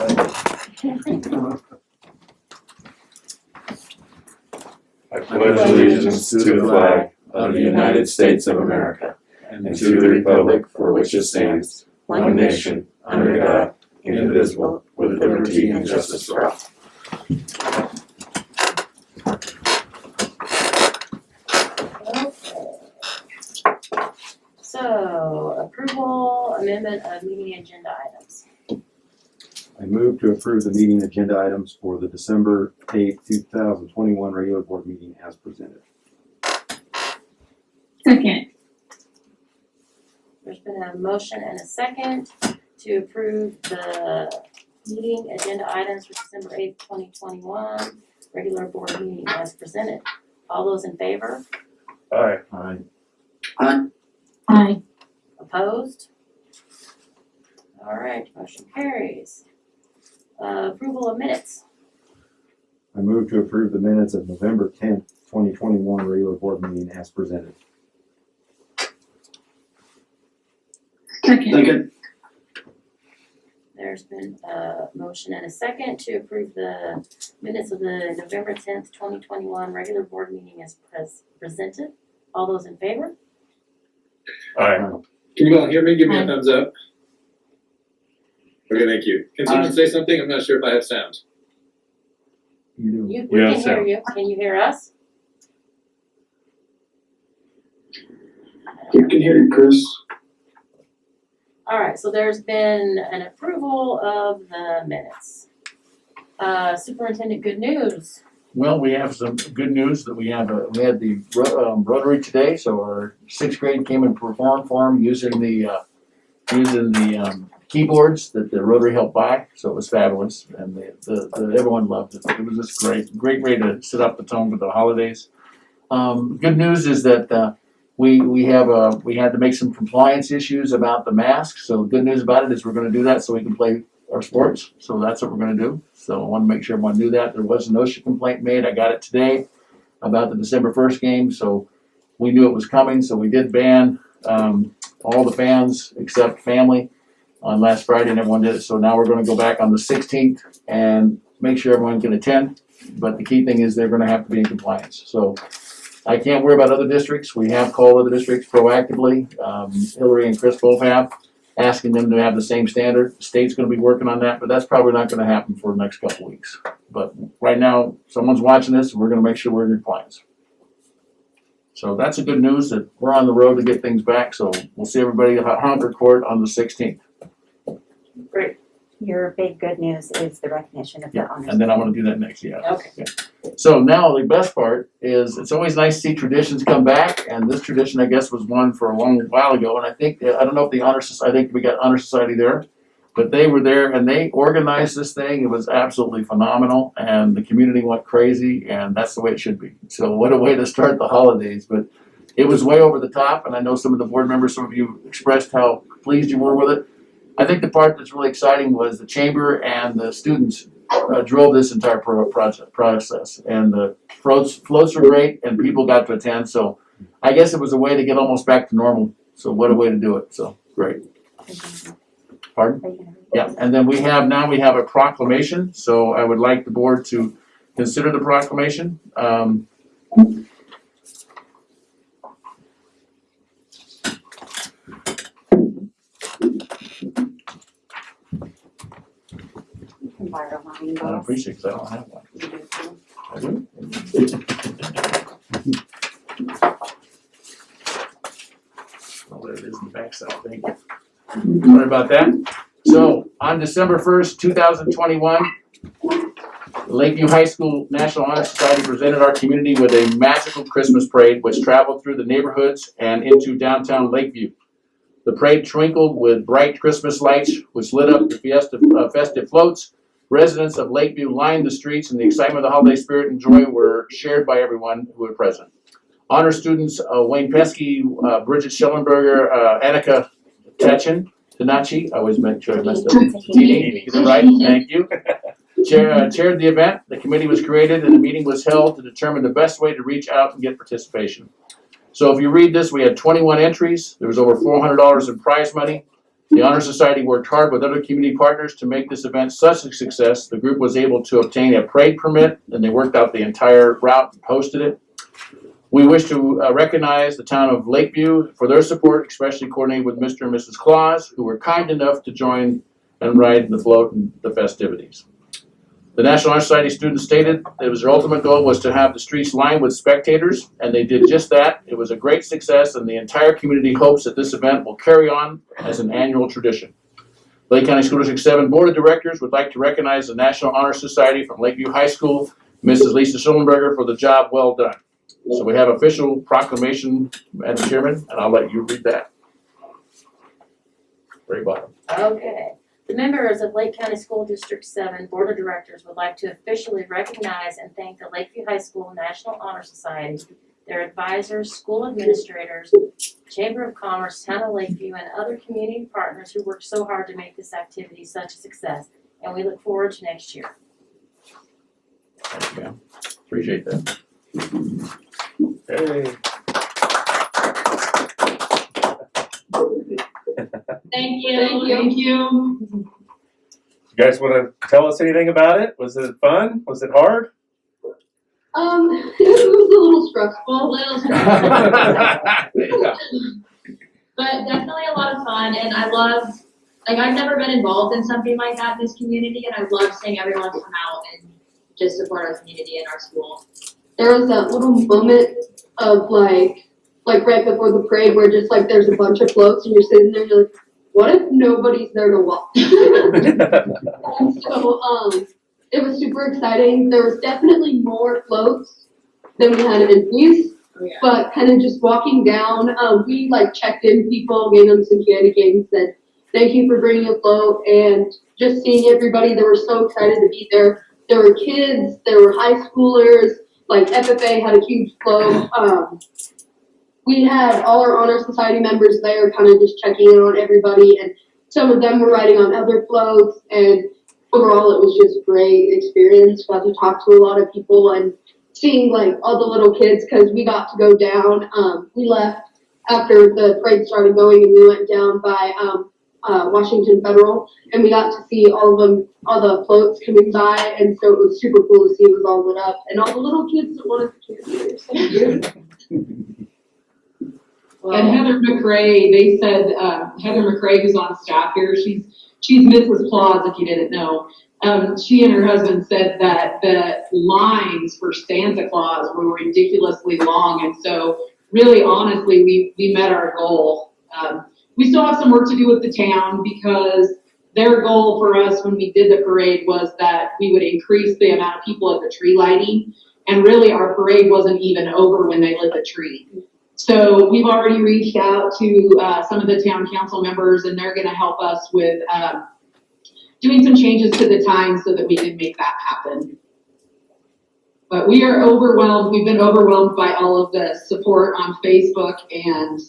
I pledge allegiance to the flag of the United States of America and to the republic for which it stands, one nation, under God, indivisible, with liberty and justice for all. So, approval, amendment of meeting agenda items. I move to approve the meeting agenda items for the December 8th, 2021 regular board meeting as presented. Second. There's been a motion and a second to approve the meeting agenda items for December 8th, 2021, regular board meeting as presented. All those in favor? Aye. Aye. Aye. Opposed? All right, motion carries. Approval of minutes. I move to approve the minutes of November 10th, 2021 regular board meeting as presented. Second. There's been a motion and a second to approve the minutes of the November 10th, 2021 regular board meeting as presented. All those in favor? Aye. Can you all hear me? Give me Aye. a thumbs up. Okay, thank you. Can someone say something? I'm not sure if I have sound. You do. We Yeah, can hear Sam. you. Can you hear us? You can hear you, Chris. All right, so there's been an approval of the minutes. Superintendent, good news. Well, we have some good news that we had the Rotary today, so our sixth grade came and performed for them using the keyboards that the Rotary helped buy, so it was fabulous, and everyone loved it. It was just great way to set up the tone for the holidays. Good news is that we had to make some compliance issues about the masks, so the good news about it is we're gonna do that so we can play our sports, so that's what we're gonna do. So I wanna make sure everyone knew that. There was an OSHA complaint made, I got it today about the December 1st game, so we knew it was coming, so we did ban all the fans except family on last Friday, and everyone did it, so now we're gonna go back on the 16th and make sure everyone can attend, but the key thing is they're gonna have to be in compliance, so I can't worry about other districts. We have called other districts proactively. Hillary and Chris both have, asking them to have the same standard. The state's gonna be working on that, but that's probably not gonna happen for the next couple of weeks. But right now, someone's watching this, and we're gonna make sure we're in compliance. So that's a good news that we're on the road to get things back, so we'll see everybody at Honker Court on the 16th. Great. Your big good news is the recognition of the honors. And then I'm gonna do that next, yeah. Okay. So now the best part is it's always nice to see traditions come back, and this tradition, I guess, was one for a long while ago, and I don't know if the Honor Society, I think we got Honor Society there, but they were there and they organized this thing. It was absolutely phenomenal, and the community went crazy, and that's the way it should be. So what a way to start the holidays, but it was way over the top, and I know some of the board members, some of you expressed how pleased you were with it. I think the part that's really exciting was the chamber and the students drove this entire process, and the floats were great, and people got to attend. So I guess it was a way to get almost back to normal. So what a way to do it. So great. Pardon? Yeah, and then we have a proclamation. So I would like the board to consider the proclamation. Borrow mine, I boss. appreciate it, 'cause I don't have one. You do too. I do? Oh, there it is in the backside, thank you. Sorry about that. So, on December 1st, 2021, Lakeview High School National Honor Society presented our community with a magical Christmas parade which traveled through the neighborhoods and into downtown Lakeview. The parade twinkled with bright Christmas lights which lit up the festive floats. Residents of Lakeview lined the streets, and the excitement of the holiday spirit and joy were shared by everyone who were present. Honor students Wayne Pesky, Bridget Schellenberger, Annika Tanachi, I always make sure I messed up. Tini, get it right, thank you. Chaired the event. The committee was created and a meeting was held to determine the best way to reach out and get participation. So if you read this, we had 21 entries. There was over $400 in prize money. The Honor Society worked hard with other community partners to make this event such a success. The group was able to obtain a parade permit, and they worked out the entire route and hosted it. We wish to recognize the town of Lakeview for their support, especially coordinated with Mr. and Mrs. Claus, who were kind enough to join and ride the float and the festivities. The National Honor Society students stated it was their ultimate goal was to have the streets lined with spectators, and they did just that. It was a great success, and the entire community hopes that this event will carry on as an annual tradition. Lake County School District 7 Board of Directors would like to recognize the National Honor Society from Lakeview High School, Mrs. Lisa Schullenberger, for the job well done. So we have official proclamation, Madam Chairman, and I'll let you read that. Very bottom. Okay. The members of Lake County School District 7 Board of Directors would like to officially recognize and thank the Lakeview High School National Honor Society, their advisors, school administrators, Chamber of Commerce, Town of Lakeview, and other community partners who worked so hard to make this activity such a success. And we look forward to next year. Thank you, ma'am. Appreciate that. Hey. Thank you. Thank you. You guys want to tell us anything about it? Was it fun? Was it hard? It was a little stressful, but definitely a lot of fun. And I love, I've never been involved in something like that in this community, and I love seeing everyone come out and just support our community and our school. There was that little moment of like right before the parade where just there's a bunch of floats and you're sitting there and you're like, what if nobody's there to watch? And so it was super exciting. There was definitely more floats than we had entries, but kind of just walking down, we checked in people, gave them some candy canes, said thank you for bringing a float, and just seeing everybody, they were so excited to be there. There were kids, there were high schoolers, FFA had a huge float. We had all our Honor Society members there kind of just checking in on everybody, and some of them were riding on other floats, and overall it was just a great experience. Got to talk to a lot of people and seeing all the little kids, because we got to go down. We left after the parade started going, and we went down by Washington Federal, and we got to see all the floats coming by, and so it was super cool to see it was all lit up, and all the little kids that wanted the candy. So cute. And Heather McRae, they said, Heather McRae, who's on staff here, she's Mrs. Claus, if you didn't know. She and her husband said that the lines for Santa Claus were ridiculously long, and so really, honestly, we met our goal. We still have some work to do with the town, because their goal for us when we did the parade was that we would increase the amount of people at the tree lighting, and really our parade wasn't even over when they lit the tree. So we've already reached out to some of the town council members, and they're gonna help us with doing some changes to the time so that we can make that happen. But we are overwhelmed. We've been overwhelmed by all of the support on Facebook and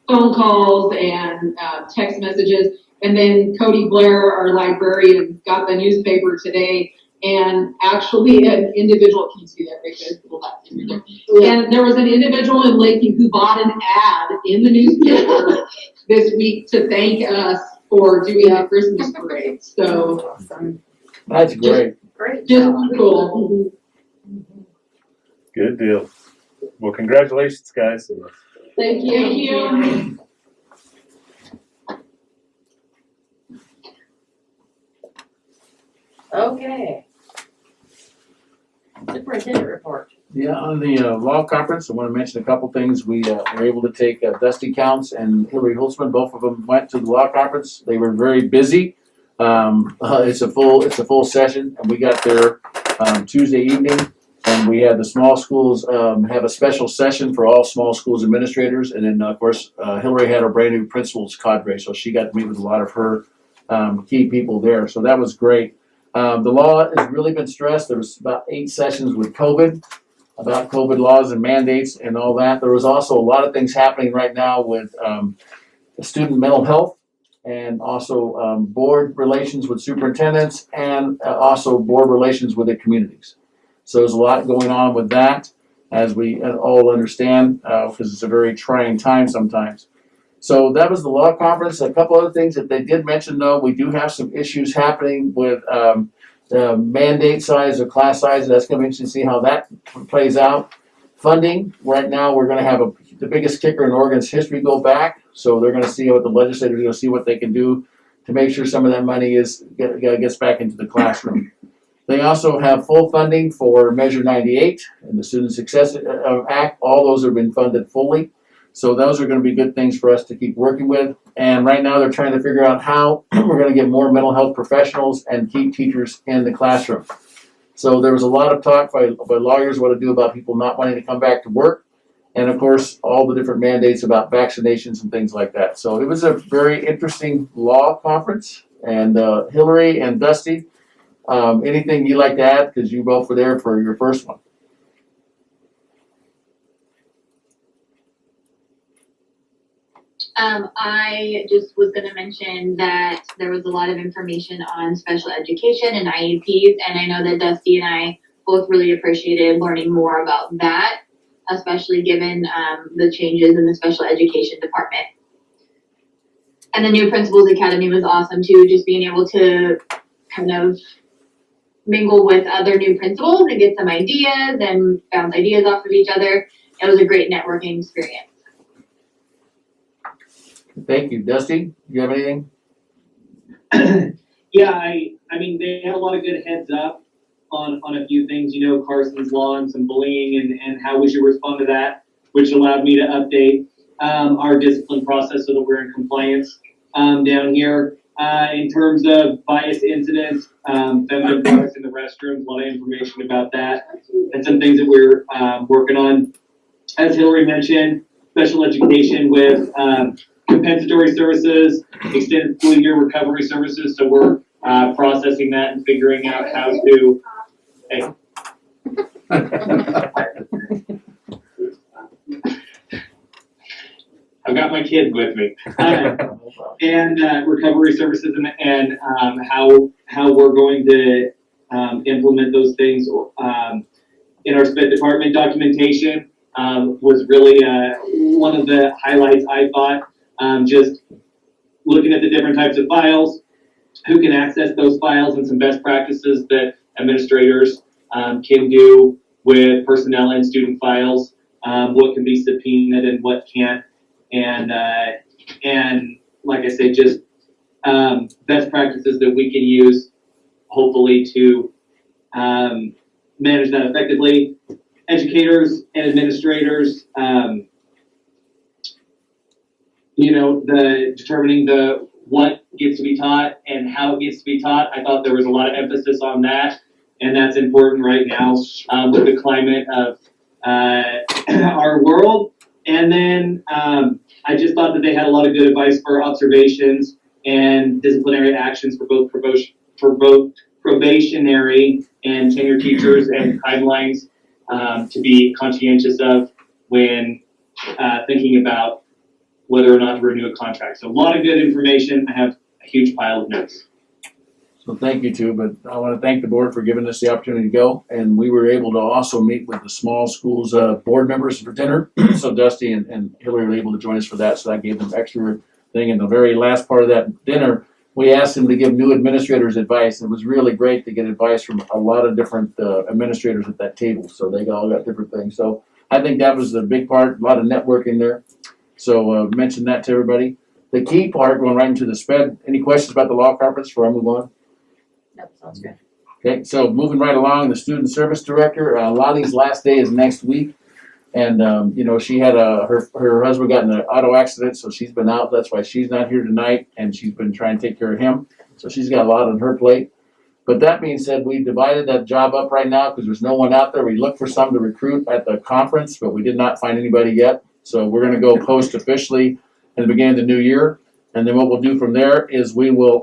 phone calls and text messages. And then Cody Blair, our librarian, got the newspaper today, and actually an individual, can you see that right there? Pull that in there. Yeah. And there was an individual in Lakeview who bought an ad in the newspaper this week to thank us for doing the Christmas parade. So Awesome. That's great. Great just job. cool. Good deal. Well, congratulations, guys. Thank you. Thank you. Okay. Superintendent report. Yeah, on the law conference, I want to mention a couple things. We were able to take Dusty Counts and Hillary Holtzman. Both of them went to the law conference. They were very busy. It's a full session, and we got there Tuesday evening, and we had the small schools have a special session for all small schools administrators, and then of course Hillary had a brand new principals cadre, so she got to meet with a lot of her key people there. So that was great. The law has really been stressed. There was about 8 sessions with COVID, about COVID laws and mandates and all that. There was also a lot of things happening right now with student mental health, and also board relations with superintendents, and also board relations with the communities. So there's a lot going on with that, as we all understand, because it's a very trying time sometimes. So that was the law conference. A couple other things that they did mention though, we do have some issues happening with the mandate size or class size. That's gonna be interesting to see how that plays out. Funding, right now, we're gonna have the biggest kicker in Oregon's history go back. So they're gonna see what the legislators are gonna see what they can do to make sure some of that money gets back into the classroom. They also have full funding for Measure 98 and the Student Success Act. All those have been funded fully. So those are going to be good things for us to keep working with. And right now they're trying to figure out how we're going to get more mental health professionals and keep teachers in the classroom. So there was a lot of talk by lawyers what to do about people not wanting to come back to work. And of course, all the different mandates about vaccinations and things like that. So it was a very interesting law conference. And Hillary and Dusty, anything you'd like to add? Because you both were there for your first one. I just was gonna mention that there was a lot of information on special education and IEPs, and I know that Dusty and I both really appreciated learning more about that, especially given the changes in the special education department. And the new Principals Academy was awesome too, just being able to kind of mingle with other new principals and get some ideas and bounce ideas off of each other. It was a great networking experience. Thank you. Dusty, do you have anything? Yeah, I mean, they had a lot of good heads up on a few things, you know, Carson's Law and some bullying and how we should respond to that, which allowed me to update our discipline process so that we're in compliance down here. In terms of bias incidents, feminine products in the restrooms, a lot of information about that and some things that we're working on. As Hillary mentioned, special education with compensatory services, extended school year recovery services. So we're processing that and figuring out how to. Hey. I've got my kids with me. And recovery services and how we're going to implement those things in our SPED department. Documentation was really one of the highlights, I thought. Just looking at the different types of files, who can access those files, and some best practices that administrators can do with personnel and student files, what can be subpoenaed and what can't. And like I said, just best practices that we can use, hopefully, to manage that effectively. Educators and administrators, you know, determining what gets to be taught and how it gets to be taught. I thought there was a lot of emphasis on that, and that's important right now with the climate of our world. And then I just thought that they had a lot of good advice for observations and disciplinary actions for both probationary and tenure teachers, and timelines to be conscientious of when thinking about whether or not to renew a contract. So a lot of good information. I have a huge pile of notes. So thank you too, but I want to thank the board for giving us the opportunity to go. And we were able to also meet with the small schools board members for dinner. So Dusty and Hillary were able to join us for that. So that gave them extra thing. And the very last part of that dinner, we asked them to give new administrators advice. It was really great to get advice from a lot of different administrators at that table. So they all got different things. So I think that was the big part, a lot of networking there. So mention that to everybody. The key part, going right into the SPED, any questions about the law conference before I move on? Nope, sounds good. Okay, so moving right along, the student service director, Lottie's last day is next week. And, you know, she had her husband got in an auto accident, so she's been out. That's why she's not here tonight, and she's been trying to take care of him. So she's got a lot on her plate. But that being said, we divided that job up right now because there's no one out there. We looked for some to recruit at the conference, but we did not find anybody yet. So we're going to go post officially in the beginning of the new year. And then what we'll do from there is we will,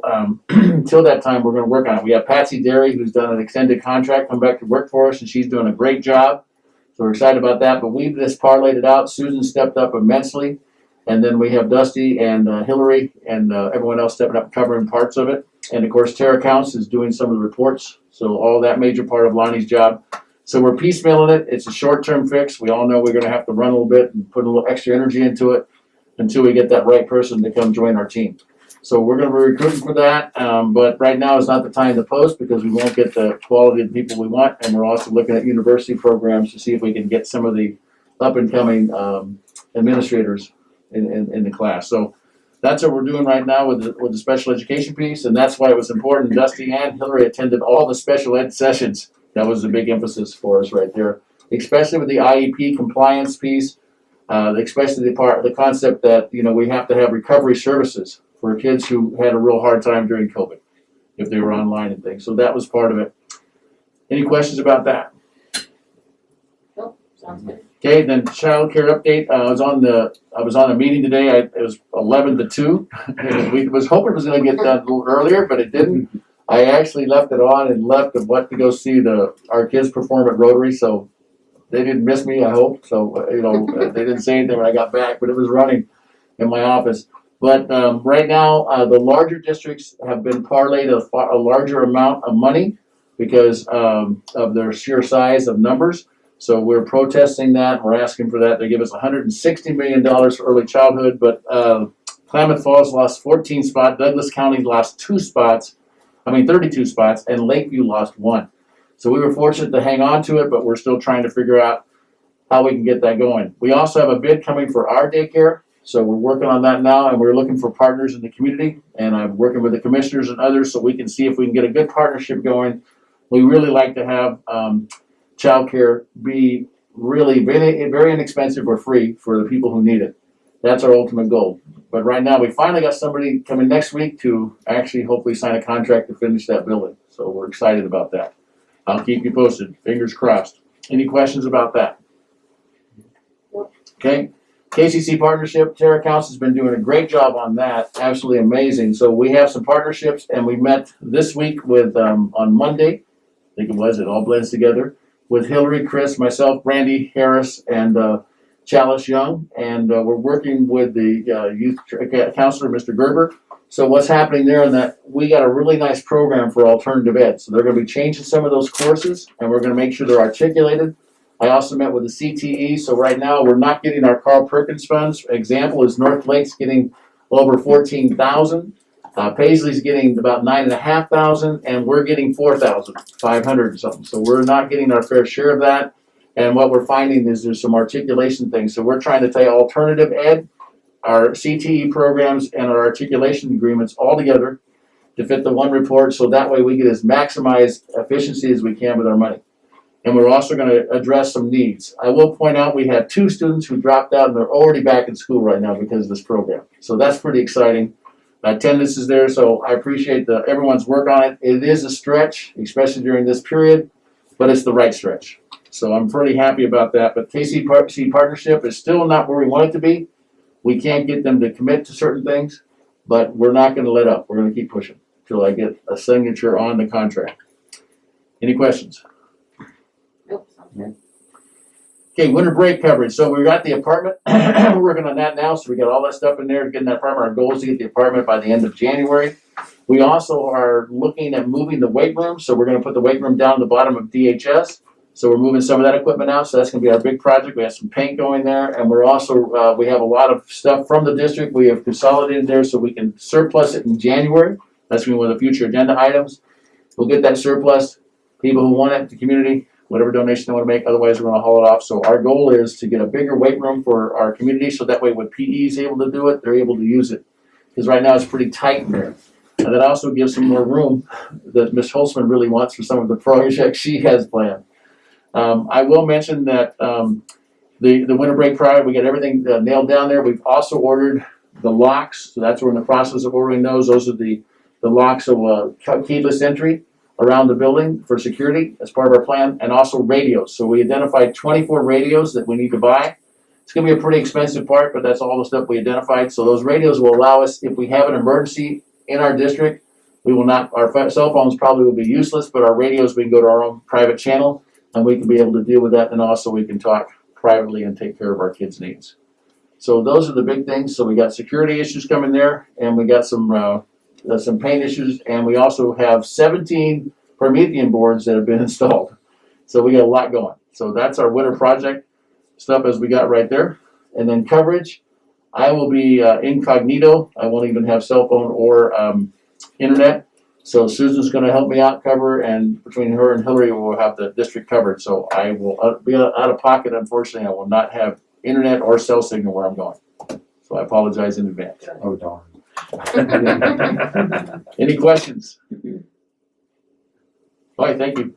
until that time, we're going to work on it. We have Patsy Derry, who's done an extended contract, come back to work for us, and she's doing a great job. So we're excited about that. But we've just parlayed it out. Susan stepped up immensely. And then we have Dusty and Hillary and everyone else stepping up covering parts of it. And, of course, Tara Counts is doing some of the reports. So all that major part of Lonnie's job. So we're piecemealing it. It's a short-term fix. We all know we're going to have to run a little bit and put a little extra energy into it. until we get that right person to come join our team. So we're gonna be recruiting for that, but right now is not the time to post because we won't get the quality of the people we want. And we're also looking at university programs to see if we can get some of the up and coming administrators in the class. So that's what we're doing right now with the special education piece, and that's why it was important. Dusty and Hillary attended all the special ed sessions. That was a big emphasis for us right there, especially with the IEP compliance piece, especially the concept that, you know, we have to have recovery services for kids who had a real hard time during COVID, if they were online and things. So that was part of it. Any questions about that? Nope, sounds good. Okay, then child care update. I was on a meeting today. It was 11 to 2. We was hoping it was going to get done a little earlier, but it didn't. I actually left it on and left and went to go see our kids perform at Rotary. So they didn't miss me, I hope. So, you know, they didn't say anything when I got back, but it was running in my office. But right now, the larger districts have been parlayed a larger amount of money because of their sheer size of numbers. So we're protesting that. We're asking for that. They give us $160 million for early childhood, but Klamath Falls lost 14 spots. Douglas County lost 32 spots, and Lakeview lost 1. So we were fortunate to hang on to it, but we're still trying to figure out how we can get that going. We also have a bid coming for our daycare. So we're working on that now, and we're looking for partners in the community, and I'm working with the commissioners and others so we can see if we can get a good partnership going. We really like to have childcare be really very, very inexpensive or free for the people who need it. That's our ultimate goal. But right now, we finally got somebody coming next week to actually hopefully sign a contract to finish that building. So we're excited about that. I'll keep you posted. Fingers crossed. Any questions about that? Okay. KCC partnership, Tara Counts has been doing a great job on that. Absolutely amazing. So we have some partnerships, and we met this week with on Monday. I think it all blends together with Hillary, Chris, myself, Brandy Harris, and Chalice Young, and we're working with the youth counselor, Mr. Gerber. So what's happening there is that we got a really nice program for alternative ed. So they're going to be changing some of those courses, and we're going to make sure they're articulated. I also met with the CTE, so right now we're not getting our Carl Perkins funds. Example is North Lake's getting over 14,000. Paisley's getting about 9,500, and we're getting 4,500 or something. So we're not getting our fair share of that. And what we're finding is there's some articulation things. So we're trying to tie alternative ed, our CTE programs, and our articulation agreements all together to fit the one report. So that way we get as maximized efficiency as we can with our money. And we're also going to address some needs. I will point out we had 2 students who dropped out, and they're already back in school right now because of this program. So that's pretty exciting. Attendance is there, so I appreciate everyone's work on it. It is a stretch, especially during this period, but it's the right stretch. So I'm pretty happy about that. But KCC partnership is still not where we want it to be. We can't get them to commit to certain things, but we're not going to let up. We're going to keep pushing until I get a signature on the contract. Any questions? Nope, sounds good. Okay, winter break coverage. So we got the apartment. We're working on that now. So we got all that stuff in there to get in that apartment. Our goal is to get the apartment by the end of January. We also are looking at moving the weight room. So we're going to put the weight room down the bottom of DHS. So we're moving some of that equipment out. So that's going to be our big project. We have some paint going there. And we're also, we have a lot of stuff from the district. We have consolidated there so we can surplus it in January. That's going to be one of the future agenda items. We'll get that surplus. People who want it, the community, whatever donation they want to make, otherwise we're going to haul it off. So our goal is to get a bigger weight room for our community so that way when PE is able to do it, they're able to use it. Because right now it's pretty tight in there. And that also gives some more room that Ms. Holzman really wants for some of the projects she has planned. I will mention that the winter break project, we got everything nailed down there. We've also ordered the locks. So that's we're in the process of ordering those. Those are the locks of keyless entry around the building for security as part of our plan, and also radios. So we identified 24 radios that we need to buy. It's going to be a pretty expensive part, but that's all the stuff we identified. So those radios will allow us, if we have an emergency in our district, we will not, our cell phones probably will be useless, but our radios, we can go to our own private channel and we can be able to deal with that. And also we can talk privately and take care of our kids' needs. So those are the big things. So we got security issues coming there, and we got some paint issues, and we also have 17 Promethean boards that have been installed. So we got a lot going. So that's our winter project stuff as we got right there. And then coverage, I will be incognito. I won't even have cell phone or internet. So Susan's gonna help me out cover, and between her and Hillary, we'll have the district covered. So I will be out of pocket, unfortunately. I will not have internet or cell signal where I'm going. So I apologize in advance. Oh, darn. Any questions? All right, thank you.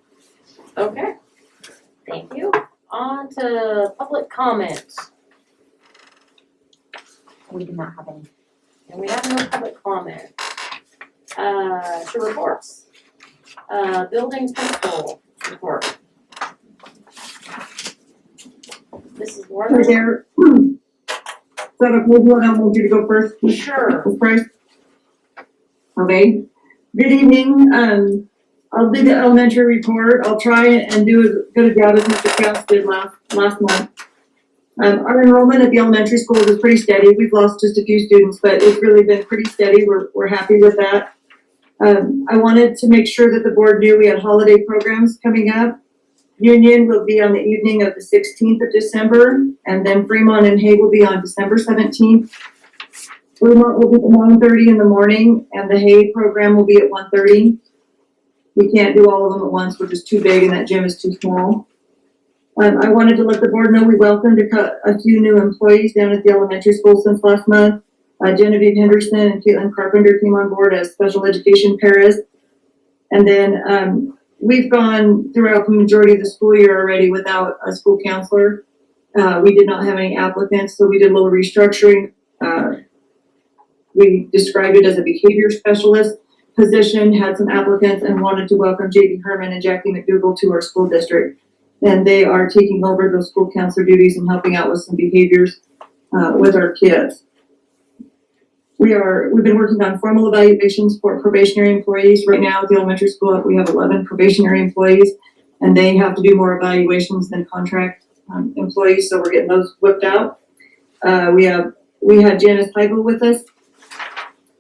Okay, thank you. On to public comments, We do not have any. and we have no public comment. To reports. Building principal report. Mrs. Hi Warner? there. Is that okay, Lord? I want you to go first. Sure. First. Okay. Good evening. I'll do the elementary report. I'll try and do as good a job as Mr. Counts did last month. Our enrollment at the elementary school is pretty steady. We've lost just a few students, but it's really been pretty steady. We're happy with that. I wanted to make sure that the board knew we had holiday programs coming up. Union will be on the evening of the 16th of December, and then Fremont and Hay will be on December 17th. Fremont will be at 1:30 in the morning, and the Hay program will be at 1:30. We can't do all of them at once, we're just too big and that gym is too small. I wanted to let the board know we welcomed a few new employees down at the elementary school since last month. Genevieve Henderson and Caitlin Carpenter came on board as special education paras. And then we've gone throughout the majority of the school year already without a school counselor. We did not have any applicants, so we did a little restructuring. We described it as a behavior specialist position, had some applicants, and wanted to welcome J.B. Herman and Jackie McDougall to our school district. And they are taking over those school counselor duties and helping out with some behaviors with our kids. We've been working on formal evaluations for probationary employees. Right now at the elementary school, we have 11 probationary employees, and they have to do more evaluations than contract employees, so we're getting those whipped out. We had Janice Heigl with us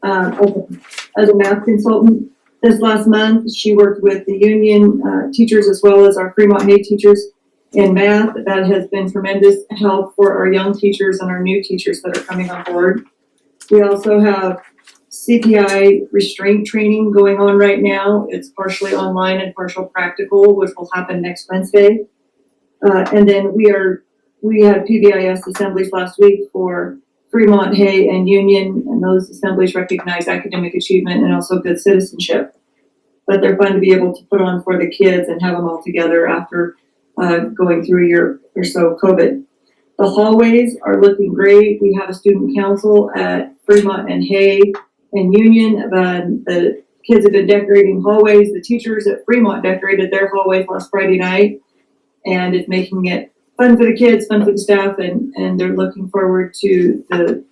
as a math consultant this last month. She worked with the union teachers as well as our Fremont Hay teachers in math. That has been tremendous help for our young teachers and our new teachers that are coming on board. We also have CPI restraint training going on right now. It's partially online and partial practical, which will happen next Wednesday. And then we had PBIS assemblies last week for Fremont, Hay, and Union, and those assemblies recognize academic achievement and also good citizenship. But they're fun to be able to put on for the kids and have them all together after going through a year or so of COVID. The hallways are looking great. We have a student council at Fremont and Hay and Union. The kids have been decorating hallways. The teachers at Fremont decorated their hallways last Friday night, and it's making it fun for the kids, fun for the staff, and they're looking forward to the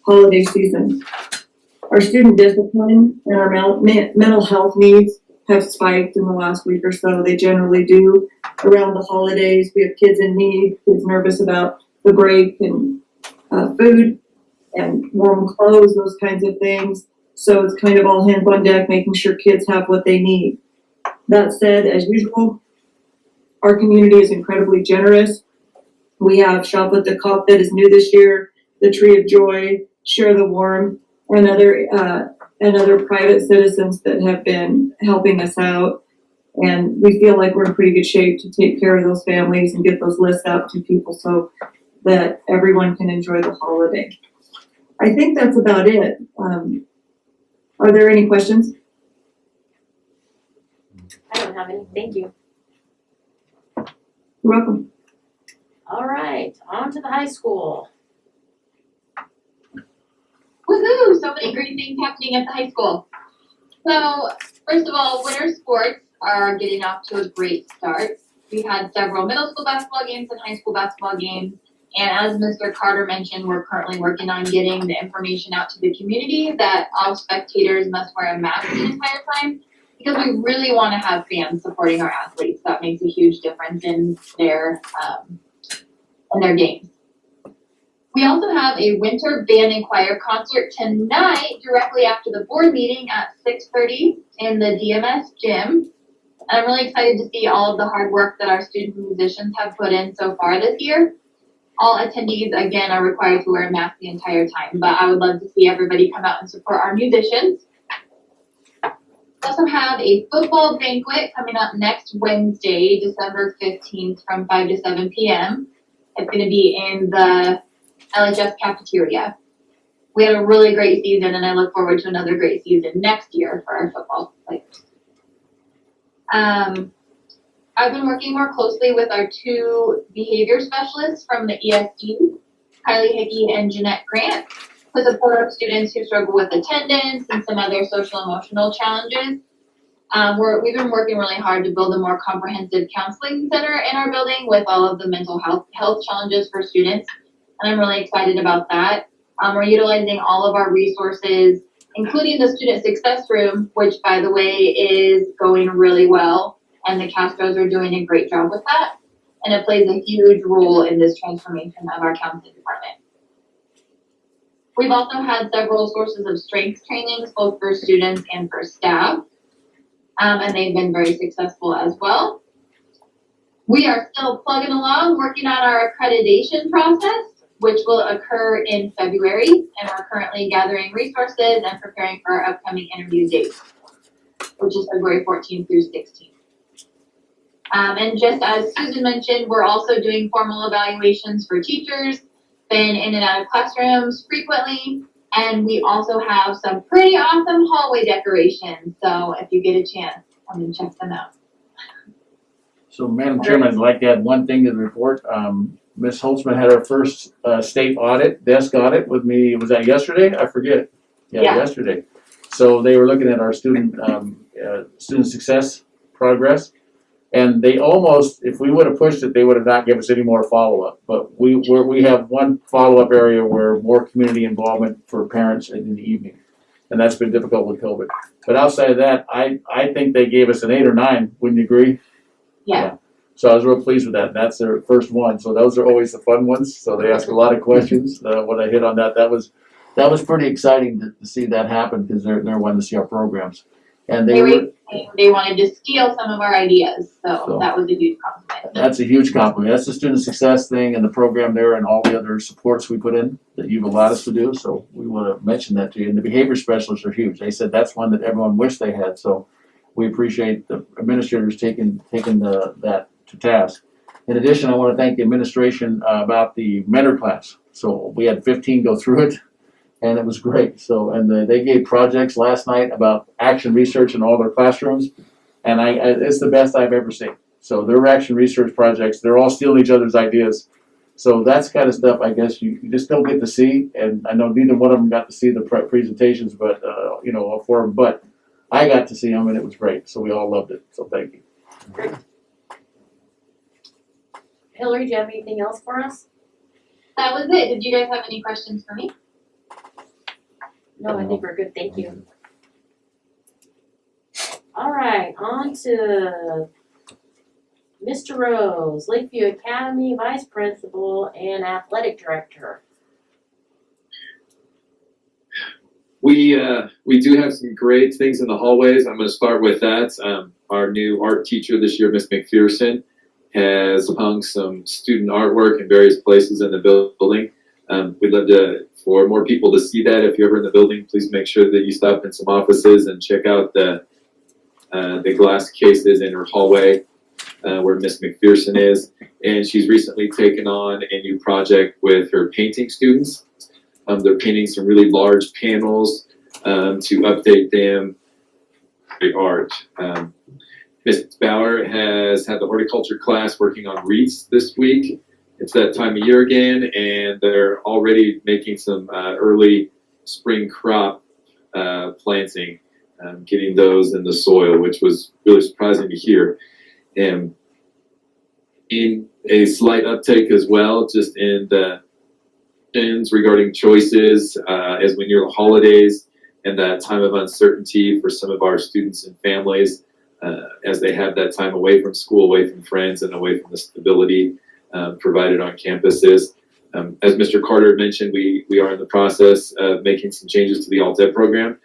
holiday season. Our student discipline and our mental health needs have spiked in the last week or so. They generally do around the holidays. We have kids in need, kids nervous about the break and food and warm clothes, those kinds of things. So it's kind of all hands on deck, making sure kids have what they need. That said, as usual, our community is incredibly generous. We have Shop with the Cop that is new this year, the Tree of Joy, Share the Warmth, and other private citizens that have been helping us out. And we feel like we're in pretty good shape to take care of those families and get those lists out to people so that everyone can enjoy the holiday. I think that's about it. Are there any questions? I don't have any, thank you. You're welcome. All right, on to the high school. Woohoo! So many great things happening at the high school. So, first of all, winter sports are getting off to a great start. We had several middle school basketball games and high school basketball games. And as Mr. Carter mentioned, we're currently working on getting the information out to the community that all spectators must wear a mask the entire time, because we really want to have fans supporting our athletes. That makes a huge difference in their games. We also have a winter band and choir concert tonight, directly after the board meeting at 6:30 in the DMS gym. And I'm really excited to see all of the hard work that our student musicians have put in so far this year. All attendees, again, are required to wear a mask the entire time, but I would love to see everybody come out and support our musicians. We also have a football banquet coming up next Wednesday, December 15th from 5 to 7 p.m. It's going to be in the LHS cafeteria. We had a really great season, and I look forward to another great season next year for our football players. I've been working more closely with our two behavior specialists from the ESD, Kylie Hickey and Jeanette Grant, to support our students who struggle with attendance and some other social emotional challenges. We've been working really hard to build a more comprehensive counseling center in our building with all of the mental health challenges for students, and I'm really excited about that. We're utilizing all of our resources, including the Student Success Room, which, by the way, is going really well, and the Castros are doing a great job with that, and it plays a huge role in this transformation of our counseling department. We've also had several sources of strength trainings, both for students and for staff, and they've been very successful as well. We are still plugging along, working on our accreditation process, which will occur in February, and we're currently gathering resources and preparing for our upcoming interview dates, which is February 14th through 16th. And just as Susan mentioned, we're also doing formal evaluations for teachers, been in and out of classrooms frequently, and we also have some pretty awesome hallway decorations, so if you get a chance, come and check them out. So, Madam Chairman, I'd like to add one thing to the report. Ms. Holtzman had her first state desk audit with me. Was that yesterday? I forget. Yeah. Yesterday. So they were looking at our student success progress, and they almost, if we would have pushed it, they would have not given us any more follow-up. But we have one follow-up area where more community involvement for parents in the evening, and that's been difficult with COVID. But outside of that, I think they gave us an 8 or 9. Wouldn't you agree? Yeah. So I was real pleased with that. That's their first one. So those are always the fun ones. So they ask a lot of questions. When I hit on that, that was pretty exciting to see that happen, because they're wanting to see our programs. And they wanted to steal some of our ideas, so that was a huge compliment. That's a huge compliment. That's the student success thing and the program there and all the other supports we put in that you've allowed us to do. So we want to mention that to you. And the behavior specialists are huge. They said that's one that everyone wished they had. So we appreciate the administrators taking that to task. In addition, I want to thank the administration about the mentor class. So we had 15 go through it, and it was great. So, and they gave projects last night about action research in all their classrooms, and it's the best I've ever seen. So their action research projects, they're all stealing each other's ideas. So that's kind of stuff I guess you just don't get to see, and I know neither one of them got to see the presentations, but for them. But I got to see them, and it was great. So we all loved it. So thank you. Great. Hillary, do you have anything else for us? That was it. Did you guys have any questions for me? No, I think we're good, thank you. All right, on to Mr. Rose, Lakeview Academy Vice Principal and Athletic Director. We do have some great things in the hallways. I'm going to start with that. Our new art teacher this year, Miss McPherson, has hung some student artwork in various places in the building. We'd love for more people to see that. If you're ever in the building, please make sure that you stop in some offices and check out the glass cases in her hallway where Miss McPherson is. And she's recently taken on a new project with her painting students. They're painting some really large panels to update them. Great art. Ms. Bauer has had the horticulture class working on wreaths this week. It's that time of year again, and they're already making some early spring crop planting, getting those in the soil, which was really surprising to hear. And in a slight uptake as well, just in the things regarding choices as we near the holidays and that time of uncertainty for some of our students and families. As they have that time away from school, away from friends, and away from the stability provided on campuses. As Mr. Carter mentioned, we are in the process of making some changes to the Alt-Ed program.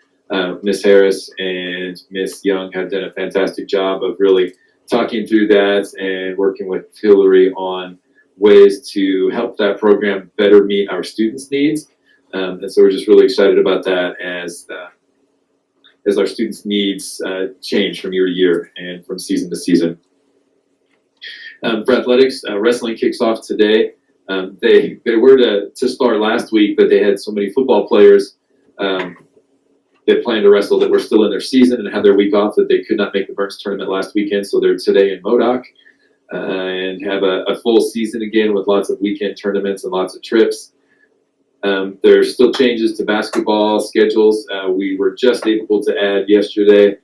Ms. Harris and Ms. Young have done a fantastic job of really talking through that and working with Hillary on ways to help that program better meet our students' needs. And so we're just really excited about that as our students' needs change from year to year and from season to season. For athletics, wrestling kicks off today. They were to start last week, but they had so many football players that planned to wrestle that were still in their season and had their week off that they could not make the Burns tournament last weekend. So they're today in Modoc and have a full season again with lots of weekend tournaments and lots of trips. There's still changes to basketball schedules. We were just able to add yesterday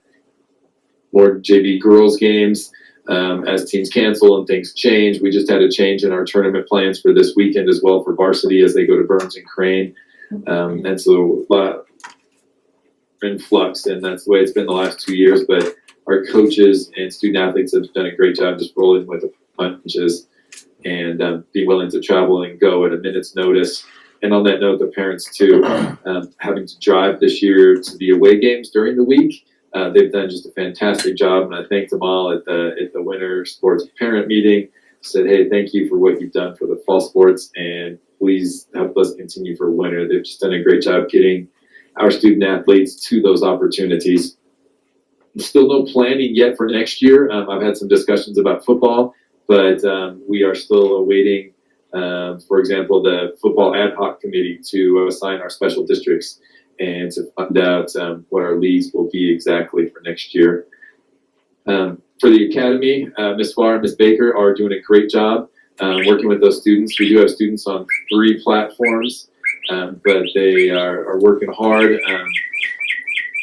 more JV girls games as teams cancel and things change. We just had a change in our tournament plans for this weekend as well for varsity as they go to Burns and Crane. And so a lot in flux, and that's the way it's been the last 2 years. But our coaches and student athletes have done a great job just rolling with the punches and be willing to travel and go at a minute's notice. And on that note, the parents too, having to drive this year to the away games during the week. They've done just a fantastic job, and I thanked them all at the winter sports parent meeting. Said, hey, thank you for what you've done for the fall sports, and please help us continue for winter. They've just done a great job getting our student athletes to those opportunities. Still no planning yet for next year. I've had some discussions about football, but we are still awaiting, for example, the football ad hoc committee to assign our special districts and to find out what our leagues will be exactly for next year. For the academy, Ms. Farr and Ms. Baker are doing a great job working with those students. We do have students on 3 platforms, but they are working hard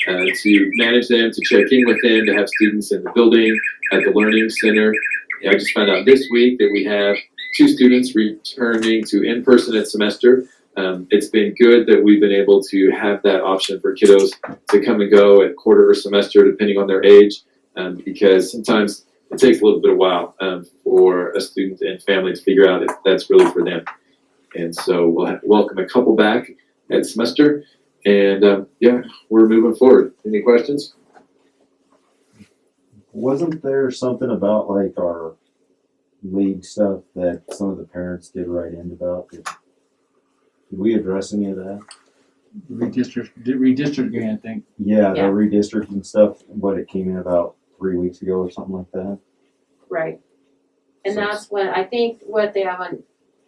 to manage them, to check in with them, to have students in the building, at the Learning Center. I just found out this week that we have 2 students returning to in-person at semester. It's been good that we've been able to have that option for kiddos to come and go at quarter or semester, depending on their age, because sometimes it takes a little bit of while for a student and family to figure out if that's really for them. And so we'll welcome a couple back at semester, and yeah, we're moving forward. Any questions? Wasn't there something about like our league stuff that some of the parents did write in about? Did we address any of that? Redistricting, I think. Yeah, the Yeah. redistricting stuff, what it came in about 3 weeks ago or something like that. Right. And So- that's what, I think what they have on,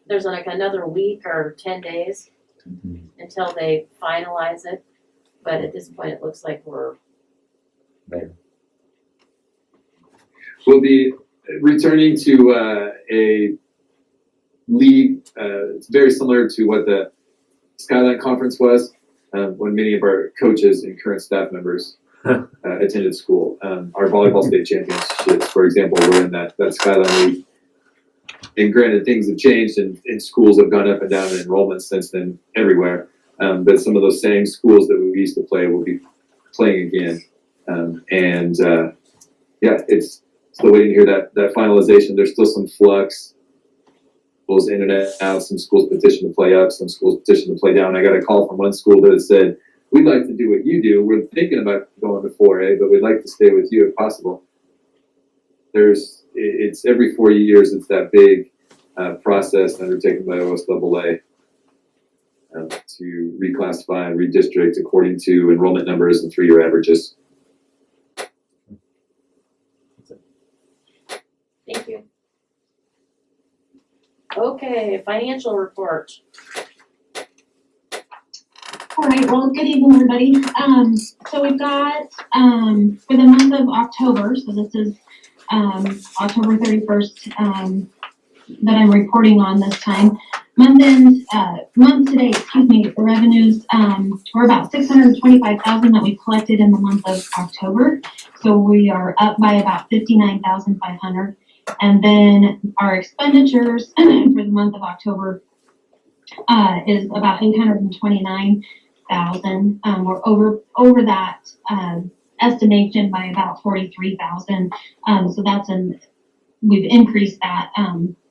there's like another week or 10 days until they finalize it. But at this point, it looks like we're, We'll be returning to a league. It's very similar to what the Skyline Conference was when many of our coaches and current staff members attended school. Our volleyball state championships, for example, were in that Skyline League. And granted, things have changed and schools have gone up and down in enrollment since then everywhere. But some of those same schools that we used to play will be playing again. Yeah, it's still waiting to hear that finalization. There's still some flux. Schools in and out, some schools petition to play up, some schools petition to play down. I got a call from one school that said, we'd like to do what you do. We're thinking about going to 4A, but we'd like to stay with you if possible. It's every 4 years, it's that big process undertaken by OSAA to reclassify and redistrict according to enrollment numbers and 3-year averages. thank you. Okay, financial report. All right, well, good evening, everybody. So we've got, for the month of October, so this is, October 31st, that I'm reporting on this time. Month to date, the revenues, were about $625,000 that we collected in the month of October. So we are up by about $59,500. And then our expenditures for the month of October is about $829,000. We're over that estimation by about $43,000. So we've increased that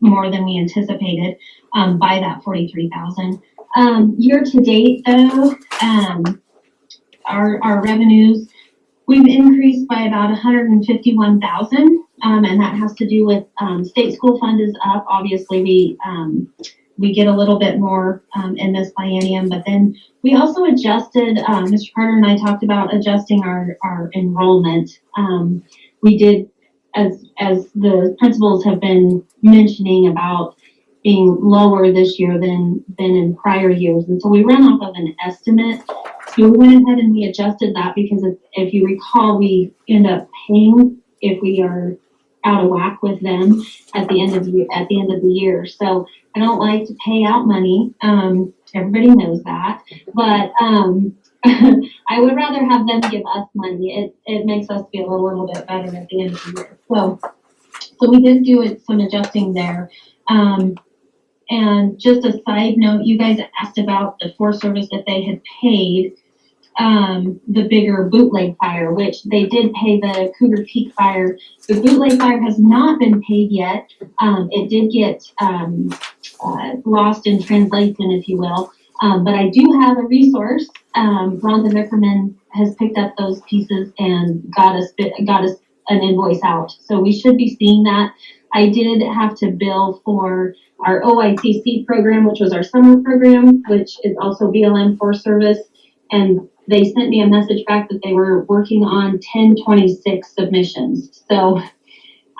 more than we anticipated by that $43,000. Year to date, though, our revenues, we've increased by about $151,000 and that has to do with, state school fund is up. Obviously, we get a little bit more, in this biennium, but then we also adjusted, Mr. Carter and I talked about adjusting our enrollment. We did, as the principals have been mentioning about being lower this year than in prior years. And so we ran off of an estimate. So we went ahead and we adjusted that because if you recall, we end up paying if we are out of whack with them at the end of the year. So I don't like to pay out money. Everybody knows that, but I would rather have them give us money. It makes us feel a little bit better at the end of the year. So we did do some adjusting there. And just a side note, you guys asked about the Forest Service that they had paid the bigger bootleg fire, which they did pay the Cougar Peak fire. The bootleg fire has not been paid yet. It did get lost in translation, if you will. But I do have a resource. Rhonda Vickerman has picked up those pieces and got us an invoice out. So we should be seeing that. I did have to bill for our OICC program, which was our summer program, which is also BLM Forest Service. And they sent me a message back that they were working on 1026 submissions. So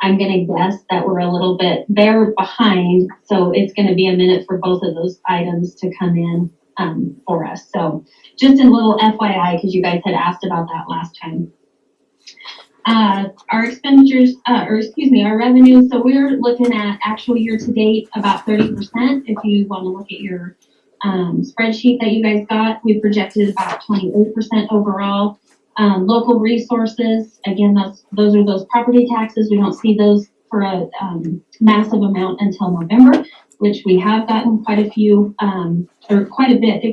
I'm going to guess that they're behind. So it's going to be a minute for both of those items to come in for us. So just a little FYI, because you guys had asked about that last time. Our expenditures, our revenue. So we're looking at actual year to date about 30%. If you want to look at your spreadsheet that you guys got, we projected about 28% overall. Local resources, again, those are those property taxes. We don't see those for a massive amount until November, which we have gotten quite a bit,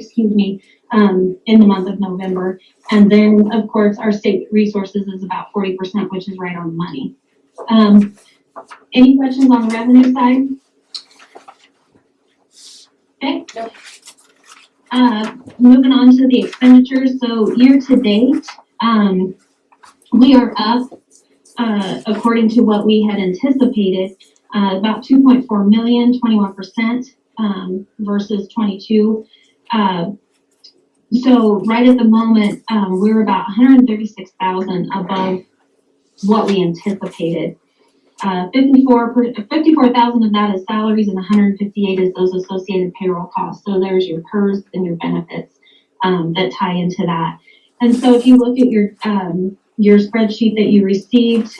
in the month of November. And then, of course, our state resources is about 40%, which is right on the money. Any questions on the revenue side? Okay. Nope. Moving on to the expenditures. So year to date, we are up, according to what we had anticipated, about 2.4 million, 21% versus 22. So right at the moment, we're about 136,000 above what we anticipated. 54,000 of that is salaries, and 158 is those associated payroll costs. So there's your PERS and your benefits that tie into that. And so if you look at your spreadsheet that you received,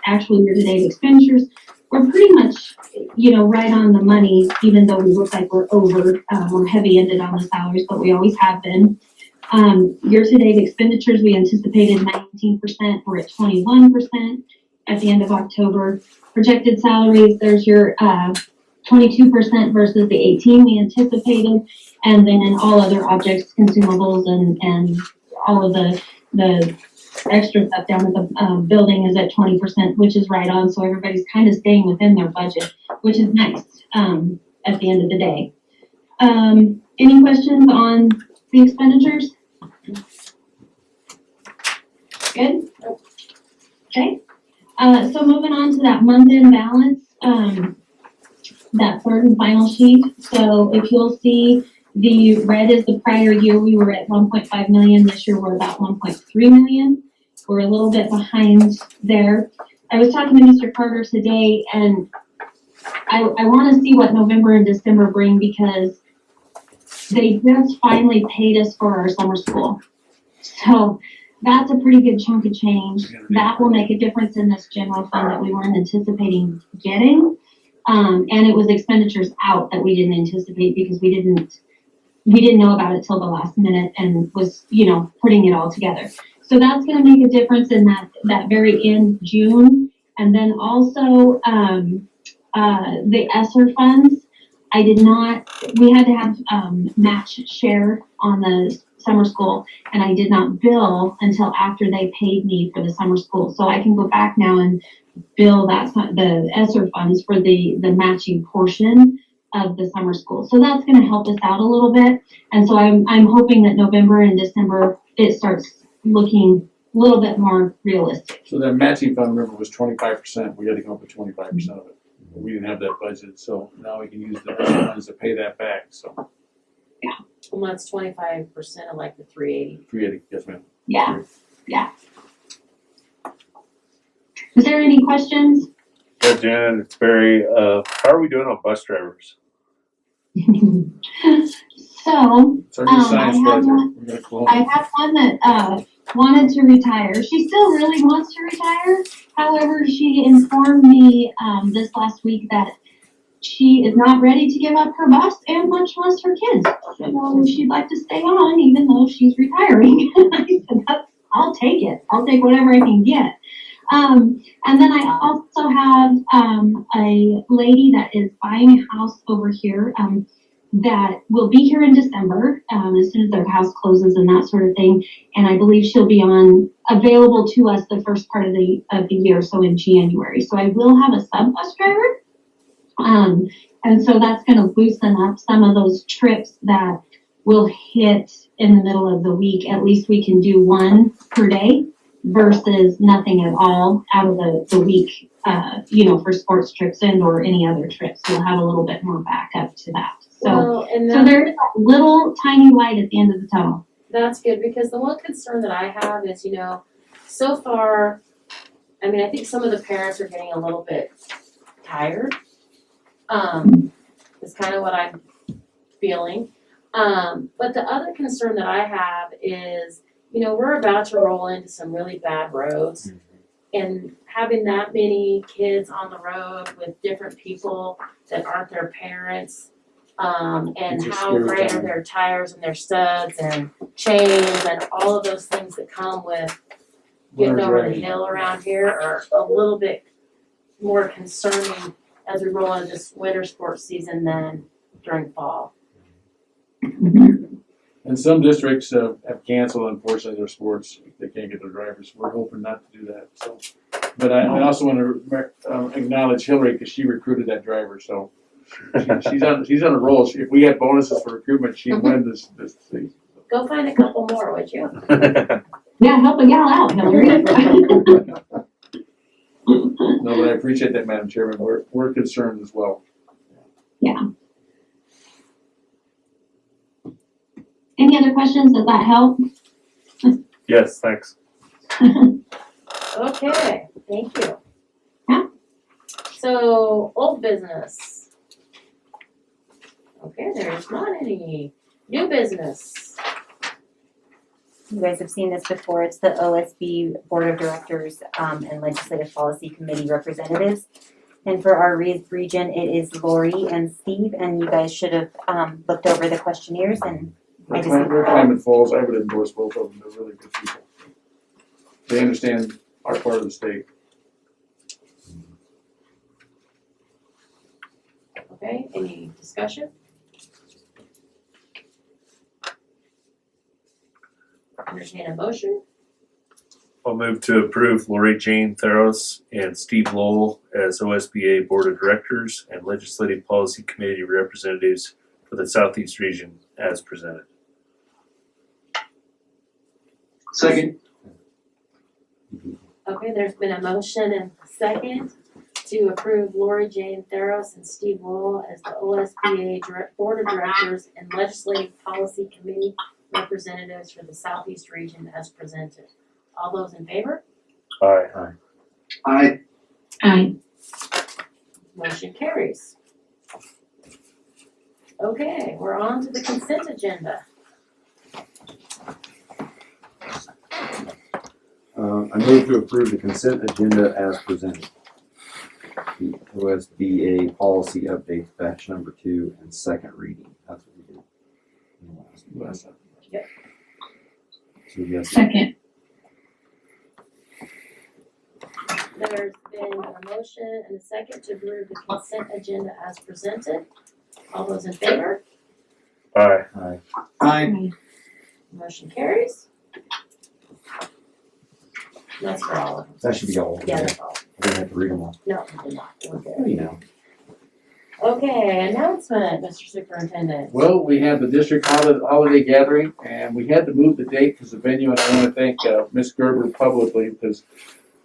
actual year-to-date expenditures, we're pretty much, right on the money, even though we look like we're over. We're heavy-ended on the salaries, but we always have been. Year-to-date expenditures, we anticipated 19%. We're at 21% at the end of October. Projected salaries, there's your 22% versus the 18 we anticipated. And then in all other objects, consumables, and all of the extra stuff down at the building is at 20%, which is right on. So everybody's kind of staying within their budget, which is nice at the end of the day. Any questions on the expenditures? Good? Okay. So moving on to that month-end balance, that third and final sheet. So if you'll see, the red is the prior year. We were at 1.5 million. This year we're about 1.3 million. We're a little bit behind there. I was talking to Mr. Carter today, and I want to see what November and December bring, because they just finally paid us for our summer school. So that's a pretty good chunk of change. That will make a difference in this general fund that we weren't anticipating getting. And it was expenditures out that we didn't anticipate, because we didn't know about it till the last minute and was, putting it all together. So that's going to make a difference in that very end June. And then also the ESSER funds. We had to have match share on the summer school, and I did not bill until after they paid me for the summer school. So I can go back now and bill the ESSER funds for the matching portion of the summer school. So that's going to help us out a little bit. And so I'm hoping that November and December, it starts looking little bit more realistic. So that matching fund, remember, was 25%. We had to come up with 25% of it. We didn't have that budget, so now we can use the funds to pay that back. So Well, that's 25% of like the 380. 380, yes, ma'am. Yeah. Is there any questions? Yeah, Janet, it's Barry. How are we doing on bus drivers? So, It's our new science I have project. one- We're gonna clone I it. have one that wanted to retire. She still really wants to retire. However, she informed me this last week that she is not ready to give up her bus and much less her kids. So she'd like to stay on even though she's retiring. I said, I'll take it. I'll take whatever I can get. And then I also have a lady that is buying a house over here that will be here in December as soon as their house closes and that sort of thing. And I believe she'll be available to us the first part of the year, so in January. So I will have a sub bus driver. And so that's going to loosen up some of those trips that will hit in the middle of the week. At least we can do one per day versus nothing at all out of the week, for sports trips and or any other trips. We'll have a little bit more backup to that. So, Well, and so there's a little tiny light at the end of the tunnel. that's good, because the one concern that I have is, so far, I mean, I think some of the parents are getting a little bit tired. Is kind of what I'm feeling. But the other concern that I have is, we're about to roll into some really bad roads. And having that many kids on the road with different people that aren't their parents, and It's a how scary great are time. their tires and their studs and chains and all of those things that come with getting Winter over the driving. hill around here are a little bit more concerning as we roll into this winter sports season than during fall. And some districts have canceled, unfortunately, their sports. They can't get their drivers. We're hoping not to do that. So, but I also want to acknowledge Hillary because she recruited that driver. So she's on a roll. If we had bonuses for recruitment, she'd win this season. Go find a couple more, would you? Yeah, help a gal out, Hillary. No, but I appreciate that, Madam Chairman. We're concerned as well. Yeah. Any other questions? Does that help? Yes, thanks. Okay, thank you. Yeah. So, old business. Okay, there's not any. New business. You guys have seen this before. It's the OSB Board of Directors and Legislative Policy Committee representatives. And for our region, it is Lori and Steve, and you guys should have looked over the questionnaires and I just They're Klamath Falls. I would endorse both of them. They're really good people. They understand our part of the state. Okay, any discussion? Entertain a motion. I'll move to approve Lori Jane Theros and Steve Lowell as OSBA Board of Directors and Legislative Policy Committee representatives for the Southeast region as presented. Second. Okay, there's been a motion and a second to approve Lori Jane Theros and Steve Lowell as the OSBA Board of Directors and Legislative Policy Committee representatives for the Southeast region as presented. All those in favor? Aye. Aye. Aye. Motion carries. Okay, we're on to the consent agenda. I move to approve the consent agenda as presented. The OSBA policy updates, batch number 2 and second reading. That's what we did. in the last meeting. Last time. So yes. Second. There's been a motion and a second to approve the consent agenda as presented. All those in favor? Aye. Aye. Aye. Motion carries. That's for all of them. That should be all. Yeah, that's all. I didn't have to read them all. No, we did not. We're good. You know. Okay, announcement, Mr. Superintendent. Well, we had the district holiday gathering, and we had to move the date because the venue, and I want to thank Ms. Gerber publicly, because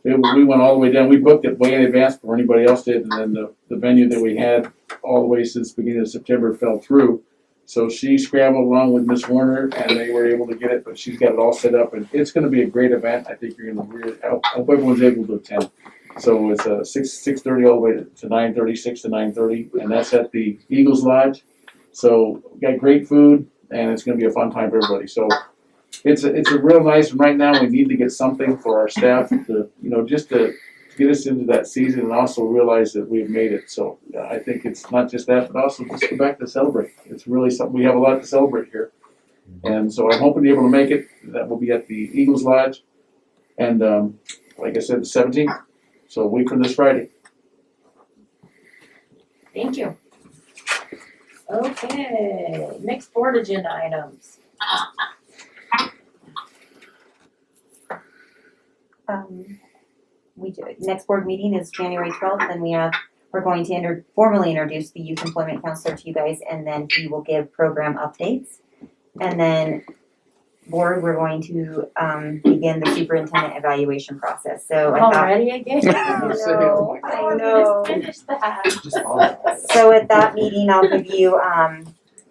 we went all the way down, we booked it way in advance before anybody else did, and then the venue that we had all the way since the beginning of September fell through. So she scrambled along with Ms. Warner, and they were able to get it, but she's got it all set up, and it's gonna be a great event. I think you're gonna really, I hope everyone's able to attend. So it's 6:30 all the way to 9:30, 6 to 9:30, and that's at the Eagles Lodge. So we got great food, and it's gonna be a fun time for everybody. So it's a real nice, and right now we need to get something for our staff to, just to get us into that season and also realize that we've made it. So I think it's not just that, but also just go back to celebrate. It's really something, we have a lot to celebrate here. And so I'm hoping to be able to make it. That will be at the Eagles Lodge. And like I said, the 17th. So a week from this Friday. Thank you. Okay, next board agenda items. Next board meeting is January 12th, and we're going to formally introduce the youth employment counselor to you guys, and then he will give program updates. And then board, we're going to begin the superintendent evaluation process. So I thought, Already again? I know. Finish that. So at that meeting, I'll give you,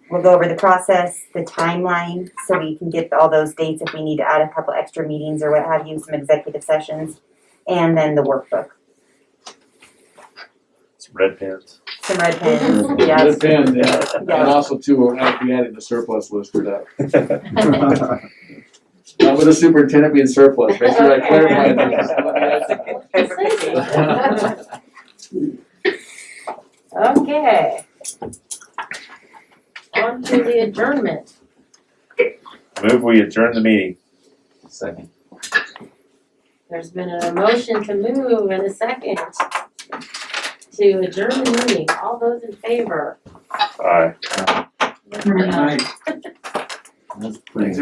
we'll go over the process, the timeline, so we can get all those dates if we need to add a couple extra meetings or what have you, some executive sessions, and then the workbook. Some red pens. Some red pens, yes. Red pen, yeah. And Yes. also too, we'll be adding the surplus list for that. Not with the superintendent being surplus, make sure I clarify that. Okay. On to the adjournment. Move we adjourn the meeting. Second. There's been a motion to move and a second to adjourn the meeting. All those in favor? Aye. Aye. Thanks,